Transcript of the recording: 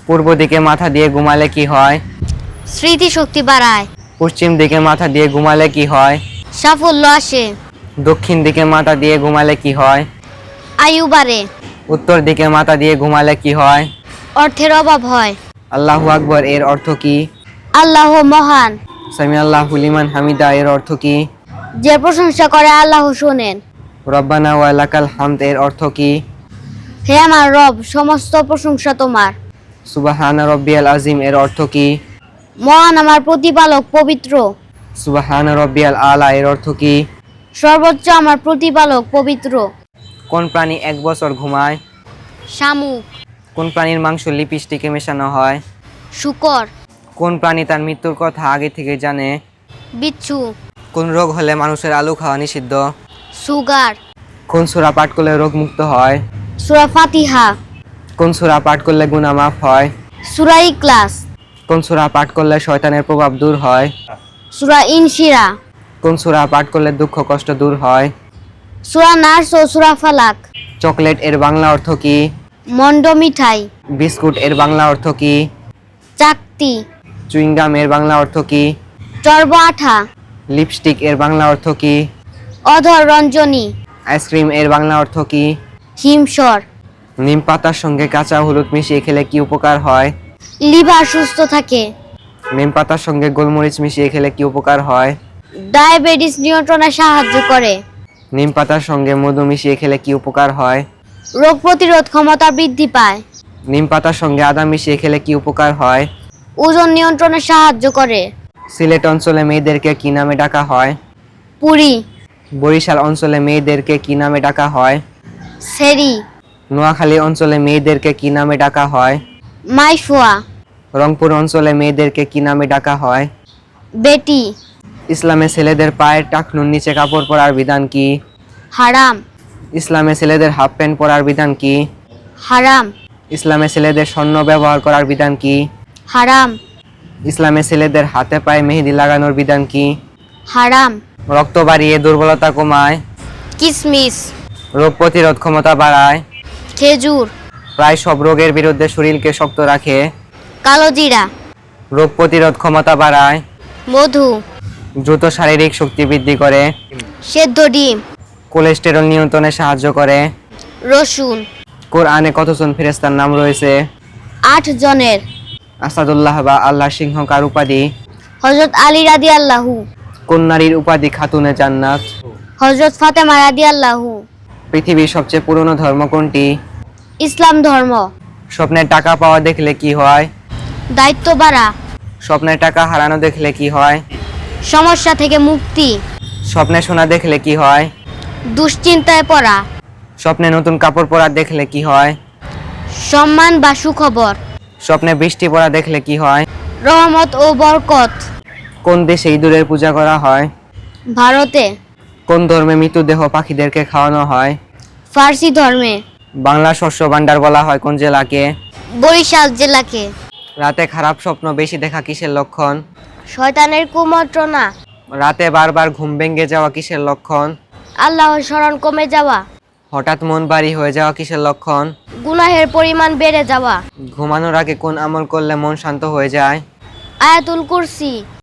পূর্ব দিকে মাথা দিয়ে ঘুমালে কি হয়? স্মৃতিশক্তি বাড়ায়, পশ্চিম দিকে মাথা দিয়ে ঘুমালে কি হয়? সাফল্য আসে, দক্ষিণ দিকে মাথা দিয়ে ঘুমালে কি হয়? আয়ু বাড়ে, উত্তর দিকে মাথা দিয়ে ঘুমালে কি হয়? অর্থের অভাব হয়। আল্লাহু আকবার এর অর্থ কি? আল্লাহ মহান, সামি আল্লাহু লিমান হামিদা এর অর্থ কি? যে প্রশংসা করে আল্লাহ শোনেন। রব্বানা ওয়া লাকাল হামদ এর অর্থ কি? হে আমার রব, সমস্ত প্রশংসা তোমার। সুবহানা রব্বিয়াল আযীম এর অর্থ কি? মহান আমার প্রতিপালক পবিত্র। সুবহানা রব্বিয়াল আলা এর অর্থ কি? সর্বোচ্চ আমার প্রতিপালক পবিত্র। কোন প্রাণী 1 বছর ঘুমায়? শামুক, কোন প্রাণীর মাংস লিপস্টিকে মেশানো হয়? শূকর, কোন প্রাণী তার মৃত্যুর কথা আগে থেকে জানে? বিচ্ছু, কোন রোগ হলে মানুষের আলু খাওয়া নিষিদ্ধ? সুগার, কোন সূরা পাঠ করলে রোগ মুক্ত হয়? সূরা ফাতিহা, কোন সূরা পাঠ করলে গুনাহ মাফ হয়? সূরা ইখলাস, কোন সূরা পাঠ করলে শয়তানের প্রভাব দূর হয়? সূরা ইনশিরা, কোন সূরা পাঠ করলে দুঃখ কষ্ট দূর হয়? সূরা নাস ও সূরা ফালাক। চকলেট এর বাংলা অর্থ কি? মন্ড মিঠাই, বিস্কুট এর বাংলা অর্থ কি? চাকতি, চুইংগাম এর বাংলা অর্থ কি? চর্ব আঠা, লিপস্টিক এর বাংলা অর্থ কি? অধর রঞ্জনী, আইসক্রিম এর বাংলা অর্থ কি? হিমসর। নিম পাতার সঙ্গে কাঁচা হলুদ মিশিয়ে খেলে কি উপকার হয়? লিভার সুস্থ থাকে, নিম পাতার সঙ্গে গোলমরিচ মিশিয়ে খেলে কি উপকার হয়? ডায়াবেটিস নিয়ন্ত্রণে সাহায্য করে, নিম পাতার সঙ্গে মধু মিশিয়ে খেলে কি উপকার হয়? রোগ প্রতিরোধ ক্ষমতা বৃদ্ধি পায়, নিম পাতার সঙ্গে আদা মিশিয়ে খেলে কি উপকার হয়? ওজন নিয়ন্ত্রণে সাহায্য করে। সিলেট অঞ্চলে মেয়েদেরকে কি নামে ডাকা হয়? পুরি, বরিশাল অঞ্চলে মেয়েদেরকে কি নামে ডাকা হয়? সেরি, নোয়াখালী অঞ্চলে মেয়েদেরকে কি নামে ডাকা হয়? মাইফুয়া, রংপুর অঞ্চলে মেয়েদেরকে কি নামে ডাকা হয়? বেটি, ইসলামে ছেলেদের পায়ের টাকনুর নিচে কাপড় পরার বিধান কি? হারাম, ইসলামে ছেলেদের হাফ প্যান্ট পরার বিধান কি? হারাম, ইসলামে ছেলেদের স্বর্ণ ব্যবহার করার বিধান কি? হারাম, ইসলামে ছেলেদের হাতে পায়ে মেহেদি লাগানোর বিধান কি? হারাম, রক্ত বাড়িয়ে দুর্বলতা কমায়, কিসমিস, রোগ প্রতিরোধ ক্ষমতা বাড়ায়, খেজুর, প্রায় সব রোগের বিরুদ্ধে শরীরকে শক্ত রাখে, কালোজিরা, রোগ প্রতিরোধ ক্ষমতা বাড়ায়, মধু, দ্রুত শারীরিক শক্তি বৃদ্ধি করে, সেদ্ধ ডিম, কোলেস্টেরল নিয়ন্ত্রণে সাহায্য করে। রসুন। কোরআনে কতজন ফেরেশতার নাম রয়েছে? 8 জনের। আসাদুল্লাহ বা আল্লাহ সিংহ কার উপাধি? হযরত আলী রাদিয়াল্লাহু, কোন নারীর উপাধি খাতুনে জান্নাত? হযরত ফাতেমা রাদিয়াল্লাহু। পৃথিবীর সবচেয়ে পুরনো ধর্ম কোনটি? ইসলাম ধর্ম। স্বপ্নের টাকা পাওয়া দেখলে কি হয়? দায়িত্ব বাড়া, স্বপ্নের টাকা হারানো দেখলে কি হয়? সমস্যা থেকে মুক্তি, স্বপ্নে সোনা দেখলে কি হয়? দুশ্চিন্তায় পড়া, স্বপ্নে নতুন কাপড় পরা দেখলে কি হয়? সম্মান বা সুখবর, স্বপ্নে বৃষ্টি পড়া দেখলে কি হয়? রহমত ও বরকত। কোন দেশে ইঁদুরের পূজা করা হয়? ভারতে। কোন ধর্মে মৃতদেহ পাখিদেরকে খাওয়ানো হয়? ফার্সি ধর্মে। বাংলা শস্য ভান্ডার বলা হয় কোন জেলাকে? বরিশাল জেলাকে। রাতে খারাপ স্বপ্ন বেশি দেখা কিসের লক্ষণ? শয়তানের কুমন্ত্রণা। রাতে বারবার ঘুম ভেঙে যাওয়া কিসের লক্ষণ? আল্লাহর স্মরণ কমে যাওয়া। হঠাৎ মন ভারী হয়ে যাওয়া কিসের লক্ষণ? গুনাহের পরিমাণ বেড়ে যাওয়া। ঘুমানোর আগে কোন আমল করলে মন শান্ত হয়ে যায়? আয়াতুল কুরসি।